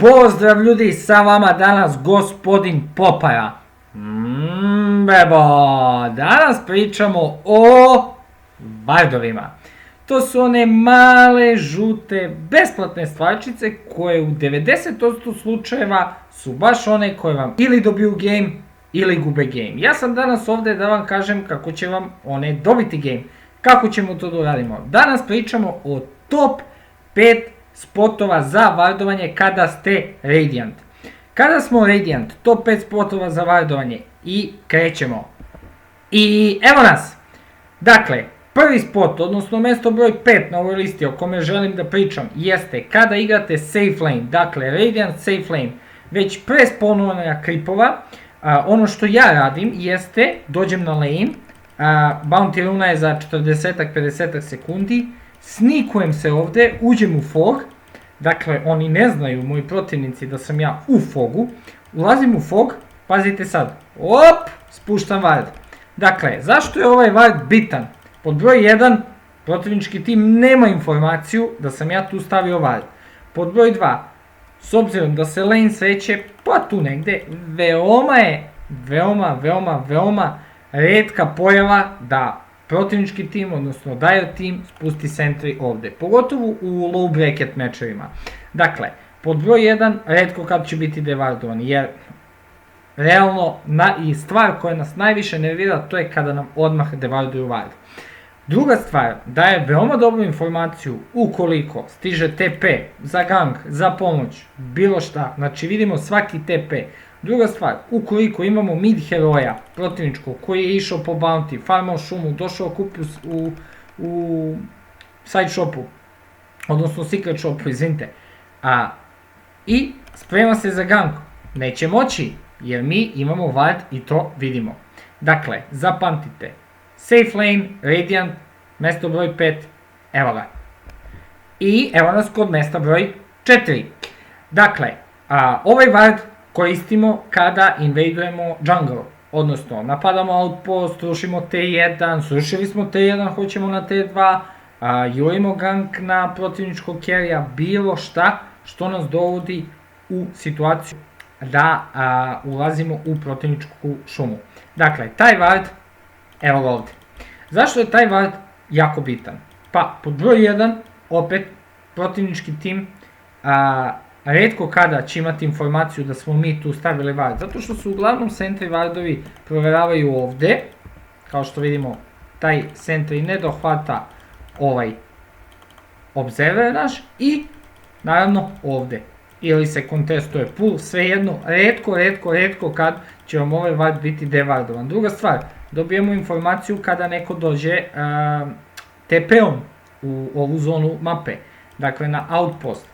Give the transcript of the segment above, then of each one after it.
Pozdrav ljudi, sa vama danas gospodin Popaja. Bebo, danas pričamo o vardovima. To su one male, žute, besplatne stvarčice koje u 90% slučajeva su baš one koje vam ili dobiju game ili gube game. Ja sam danas ovdje da vam kažem kako će vam one dobiti game. Kako ćemo to da uradimo? Danas pričamo o top 5 spotova za vardovanje kada ste Radiant. Kada smo Radiant, top 5 spotova za vardovanje i krećemo. I evo nas. Dakle, prvi spot, odnosno mjesto broj 5 na ovoj listi o kome želim da pričam, jeste kada igrate safe lane, dakle Radiant safe lane, već pre spawnovanja kripova. Ono što ja radim jeste, dođem na lane, bounty runa je za 40-50 sekundi, snikujem se ovdje, uđem u fog, dakle oni ne znaju, moji protivnici, da sam ja u fogu, ulazim u fog, pazite sad, spuštam ward. Dakle, zašto je ovaj ward bitan? Pod broj 1, protivnički tim nema informaciju da sam ja tu stavio ward. Pod broj 2, s obzirom da se lane sveće, pa tu negde, veoma retka pojava da protivnički tim, odnosno dire tim, spusti sentry ovdje. Pogotovo u low bracket mečevima. Dakle, pod broj 1, retko kad će biti devardovan, jer realno i stvar koja nas najviše nervira, to je kada nam odmah devarduju ward. Druga stvar, daje veoma dobru informaciju ukoliko stiže TP za gank, za pomoć, bilo šta, znači vidimo svaki TP. Druga stvar, ukoliko imamo mid heroja protivničkog koji je išao po bounty, farmao šumu, došao kupio u side shopu, odnosno secret shopu, izvinite, i sprema se za gank, neće moći jer mi imamo ward i to vidimo. Dakle, zapamtite, safe lane, Radiant, mjesto broj 5, evo ga. I evo nas kod mjesta broj 4. Dakle, ovaj ward koristimo kada invadujemo jungle, odnosno napadamo outpost, rušimo T1, srušili smo T1, hoćemo na T2, jurimo gank na protivničkog carrya, bilo šta što nas dovodi u situaciju da ulazimo u protivničku šumu. Dakle, taj ward, evo ga ovdje. Zašto je taj ward jako bitan? Pa, pod broj 1, opet, protivnički tim retko kada će imati informaciju da smo mi tu stavili ward, zato što su uglavnom sentry wardovi provjeravaju ovdje, kao što vidimo, taj sentry ne dohvata ovaj observer naš i naravno ovdje. Ili se kontestuje pull, svejedno, retko kad će vam ovaj ward biti devardovan. Druga stvar, dobijemo informaciju kada neko dođe TP-om u ovu zonu mape, dakle na outpost.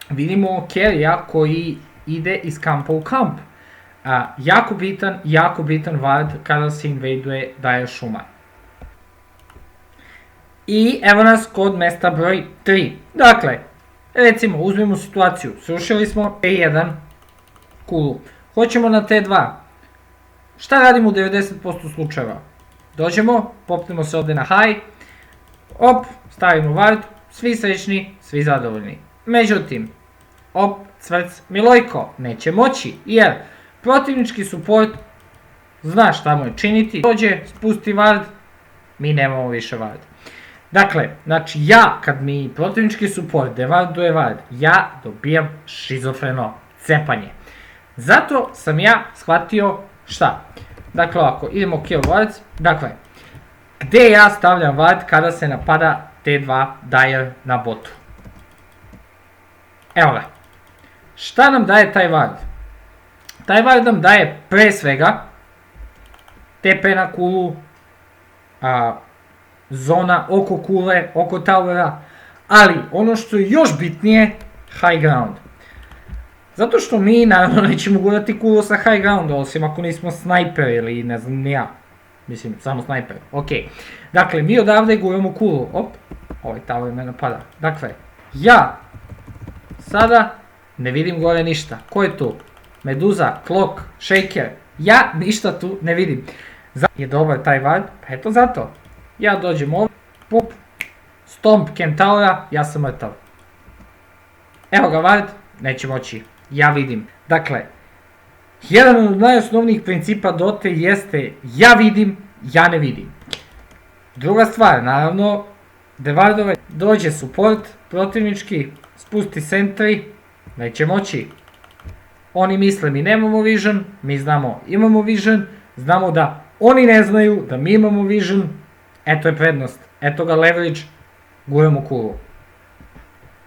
Vidimo carrya koji ide iz kampa u kamp. Jako bitan ward kada se invaduje dire šuma. I evo nas kod mjesta broj 3. Dakle, recimo uzmemo situaciju, srušili smo T1 kulu, hoćemo na T2. Šta radimo u 90% slučajeva? Dođemo, popnemo se ovdje na high, stavimo ward, svi srećni, svi zadovoljni. Međutim, cvrc Milojko neće moći, jer protivnički support zna šta mu je činiti, dođe, spusti ward, mi nemamo više ward. Dakle, znači kad mi protivnički support devarduje ward, ja dobijam šizofreno cepanje. Zato sam ja shvatio šta? Dakle, ovako, idemo kill wards, dakle, gdje ja stavljam ward kada se napada T2 dire na botu? Evo ga. Šta nam daje taj ward? Taj ward nam daje pre svega TP na kulu, zona oko kule, oko towera, ali ono što je još bitnije, high ground. Zato što mi naravno nećemo gurati kulu sa high grounda, osim ako nismo snajper ili ne znam ni ja. Mislim, samo snajper, ok. Dakle, mi odavde guramo kulu, ovaj tower me napada. Dakle, ja sada ne vidim gore ništa. Ko je tu? Meduza, Clock, Shaker. Ja ništa tu ne vidim. Je dobar taj ward? Pa eto zato. Ja dođem ovdje, stomp Kentaura, ja sam mrtav. Evo ga ward, neće moći, ja vidim. Dakle, jedan od najosnovnijih principa Dote jeste ja vidim, ja ne vidim. Druga stvar, naravno, Devardove dođe support protivnički, spusti sentry, neće moći. Oni misle mi nemamo vision, mi znamo imamo vision, znamo da oni ne znaju da mi imamo vision, eto je prednost, eto ga leverage, guramo kulu.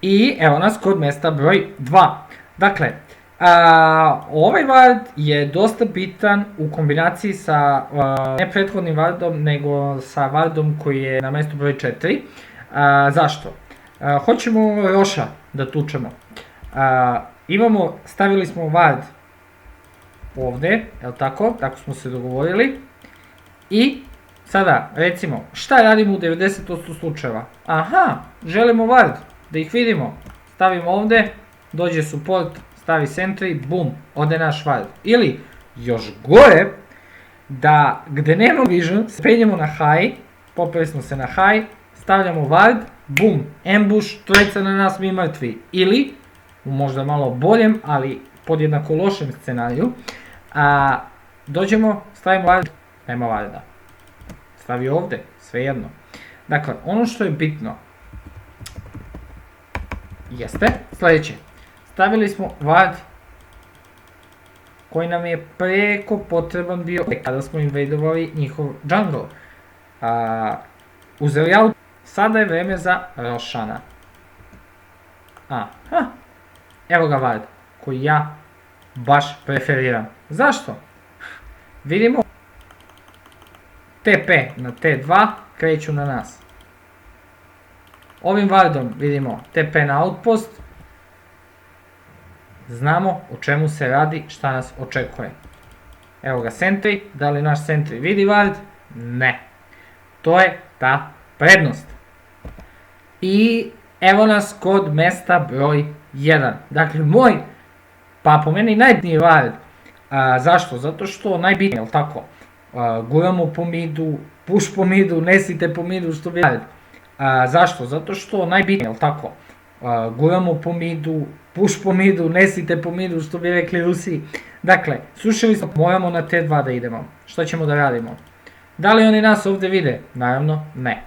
I evo nas kod mesta broj 2. Dakle, ovaj ward je dosta bitan u kombinaciji sa ne prethodnim wardom, nego sa wardom koji je na mestu broj 4. Zašto? Hoćemo Roša da tučemo. Stavili smo ward ovde, jel tako? Tako smo se dogovorili. I sada, recimo, šta radimo u 90% slučajeva? Aha, želimo ward, da ih vidimo. Stavimo ovde, dođe support, stavi sentry, bum, ode naš ward. Ili, još gore, da gde nema vision, penjemo na high, popeli smo se na high, stavljamo ward, bum, ambush, trojica na nas, mi mrtvi. Ili, u možda malo boljem, ali podjednako lošem scenariju, dođemo, stavimo ward, nema warda. Stavi ovde, svejedno. Dakle, ono što je bitno jeste sledeće. Stavili smo ward koji nam je preko potreban bio kada smo invadovali njihov jungle. Uzeli out, sada je vreme za Rošana. Evo ga ward koji ja baš preferiram. Zašto? Vidimo TP na T2 kreću na nas. Ovim wardom vidimo TP na outpost. Znamo o čemu se radi, šta nas očekuje. Evo ga sentry, da li naš sentry vidi ward? Ne. To je ta prednost. I evo nas kod mesta broj 1. Dakle, moj, pa po meni najbitniji ward. Zašto? Zato što najbitniji, jel tako? Guramo po midu, push po midu, nesite po midu, što bi ward. Zašto? Zato što najbitnije, jel tako? Guramo po midu, push po midu, nesite po midu, što bi rekli Rusi. Dakle, slušali smo, moramo na T2 da idemo. Što ćemo da radimo? Da li oni nas ovde vide? Naravno, ne.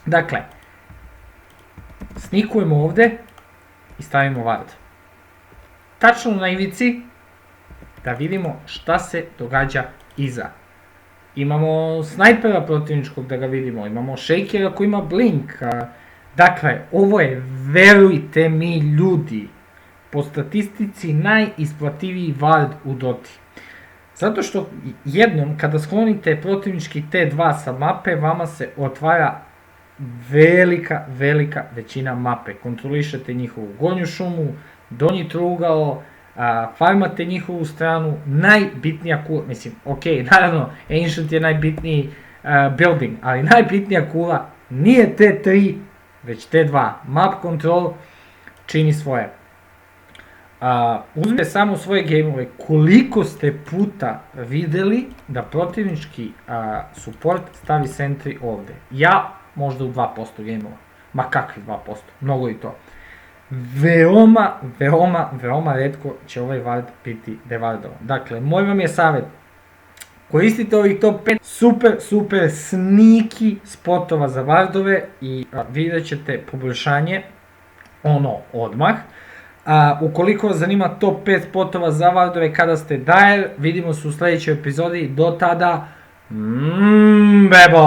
Dakle, snikujemo ovde i stavimo ward. Tačno na ivici da vidimo šta se događa iza. Imamo snajpera protivničkog da ga vidimo, imamo shakera koji ima blink. Dakle, ovo je, verujte mi ljudi, po statistici najisplativiji ward u Doti. Zato što jednom kada sklonite protivnički T2 sa mape, vama se otvara velika većina mape. Kontrolišete njihovu gornju šumu, donji trougao, farmate njihovu stranu, najbitnija kula, mislim, ok, naravno, Ancient je najbitniji building, ali najbitnija kula nije T3, već T2. Map control čini svoje. Uzmite samo svoje gameove, koliko ste puta videli da protivnički support stavi sentry ovde. Ja možda u 2% gameova, ma kakvi 2%, mnogo i to. Veoma retko će ovaj ward biti devardovan. Dakle, moj vam je savjet, koristite ovih top 5 super sneaky spotova za wardove i vidjet ćete poboljšanje odmah. Ukoliko vas zanima top 5 spotova za wardove kada ste dire, vidimo se u sledećoj epizodi. Do tada, bebo!